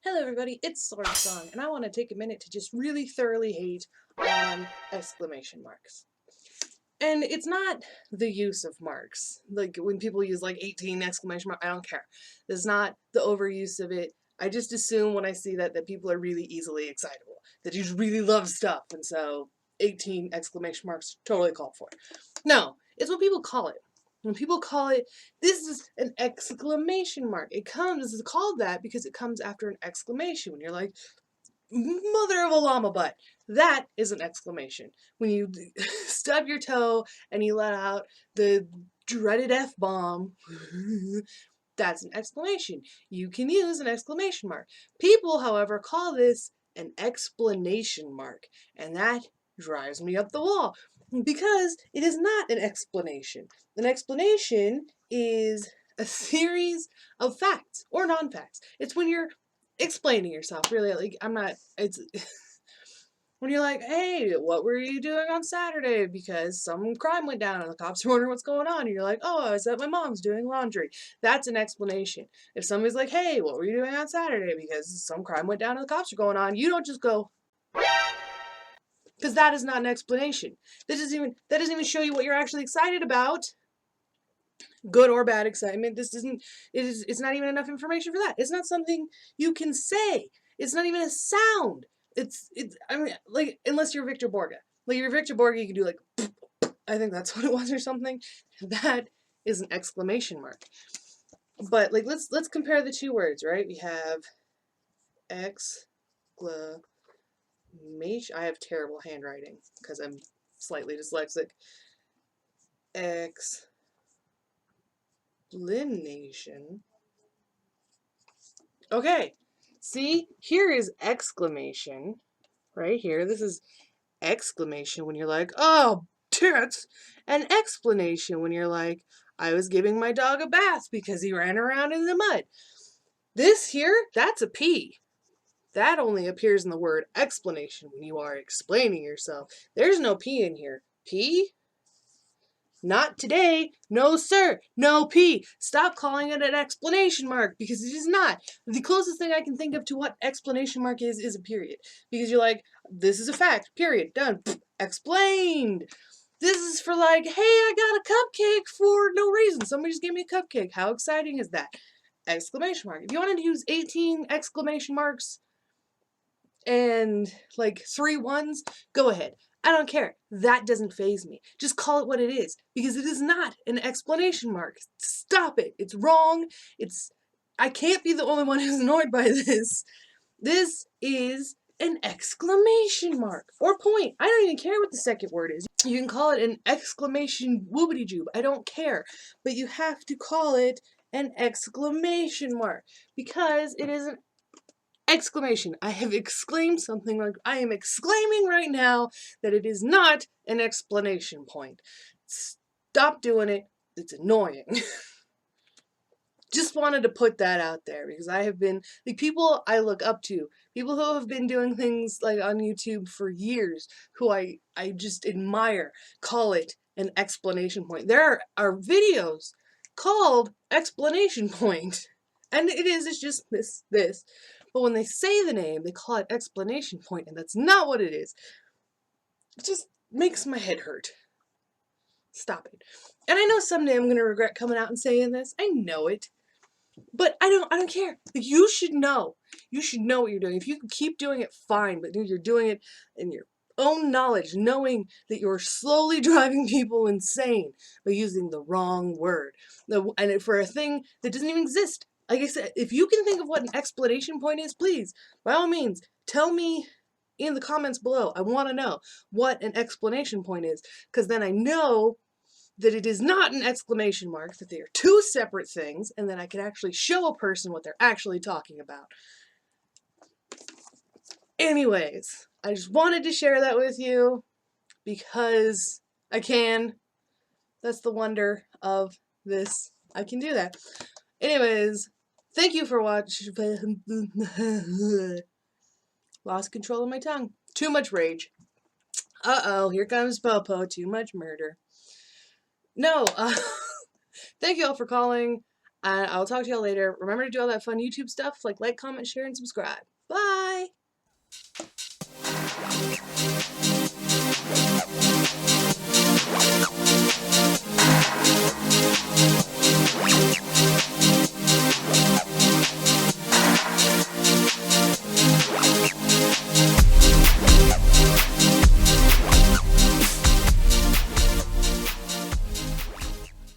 Hello everybody, it's Sword Song, and I want to take a minute to just really thoroughly hate on exclamation marks. And it's not the use of marks. Like when people use like 18 exclamation marks, I don't care. It's not the overuse of it. I just assume when I see that people are really easily excitable, that you just really love stuff, and so 18 exclamation marks totally called for. No, it's what people call it. When people call it, this is an exclamation mark. It's called that because it comes after an exclamation. When you're like, mother of a llama butt. That is an exclamation. When you stub your toe and you let out the dreaded F-bomb, that's an exclamation. You can use an exclamation mark. People, however, call this an explanation mark, and that drives me up the wall because it is not an explanation. An explanation is a series of facts or non-facts. It's when you're explaining yourself, really. Like, it's when you're like, hey, what were you doing on Saturday? Because some crime went down and the cops are wondering what's going on. And you're like, oh, I was at my mom's doing laundry. That's an explanation. If somebody's like, hey, what were you doing on Saturday? Because some crime went down and the cops are going on, you don't just go, because that is not an explanation. That doesn't even show you what you're actually excited about. Good or bad excitement. It's not even enough information for that. It's not something you can say. It's not even a sound. I mean, like, unless you're Victor Borge. Like, if you're Victor Borge, you can do like, I think that's what it was or something. That is an exclamation mark. But like, let's compare the two words, right? We have exclamation. I have terrible handwriting because I'm slightly dyslexic. Explanation. Okay, see, here is exclamation, right here. This is exclamation when you're like, oh, tits, and explanation when you're like, I was giving my dog a bath because he ran around in the mud. This here, that's a P. That only appears in the word explanation when you are explaining yourself. There's no P in here. P? Not today. No, sir. No P. Stop calling it an exclamation mark because it is not. The closest thing I can think of to what exclamation mark is a period. Because you're like, this is a fact. Period. Done. Explained. This is for like, hey, I got a cupcake for no reason. Somebody just gave me a cupcake. How exciting is that? Exclamation mark. If you wanted to use 18 exclamation marks and like 3 ones, go ahead. I don't care. That doesn't faze me. Just call it what it is, because it is not an exclamation mark. Stop it. It's wrong. I can't be the only one who's annoyed by this. This is an exclamation mark or point. I don't even care what the second word is. You can call it an exclamation whoopity-joob. I don't care. But you have to call it an exclamation mark because it is an exclamation. I have exclaimed something like I am exclaiming right now that it is not an explanation point. Stop doing it. It's annoying. Just wanted to put that out there because I have been, like, people I look up to, people who have been doing things like on YouTube for years, who I just admire, call it an explanation point. There are videos called explanation point. And it's just this. But when they say the name, they call it explanation point, and that's not what it is. It just makes my head hurt. Stop it. And I know someday I'm gonna regret coming out and saying this. I know it. But I don't care. Like, you should know. You should know what you're doing. If you keep doing it, fine, but you're doing it in your own knowledge, knowing that you're slowly driving people insane by using the wrong word. And for a thing that doesn't even exist. Like I said, if you can think of what an explanation point is, please, by all means, tell me in the comments below. I want to know what an explanation point is, because then I know that it is not an exclamation mark, that they are two separate things, and then I can actually show a person what they're actually talking about. Anyways, I just wanted to share that with you because I can. That's the wonder of this. I can do that. Anyways, thank you for watching. Lost control of my tongue. Too much rage. Uh-oh, here comes Popo. Too much murder. No, thank you all for calling. I'll talk to y'all later. Remember to do all that fun YouTube stuff like, comment, share, and subscribe. Bye!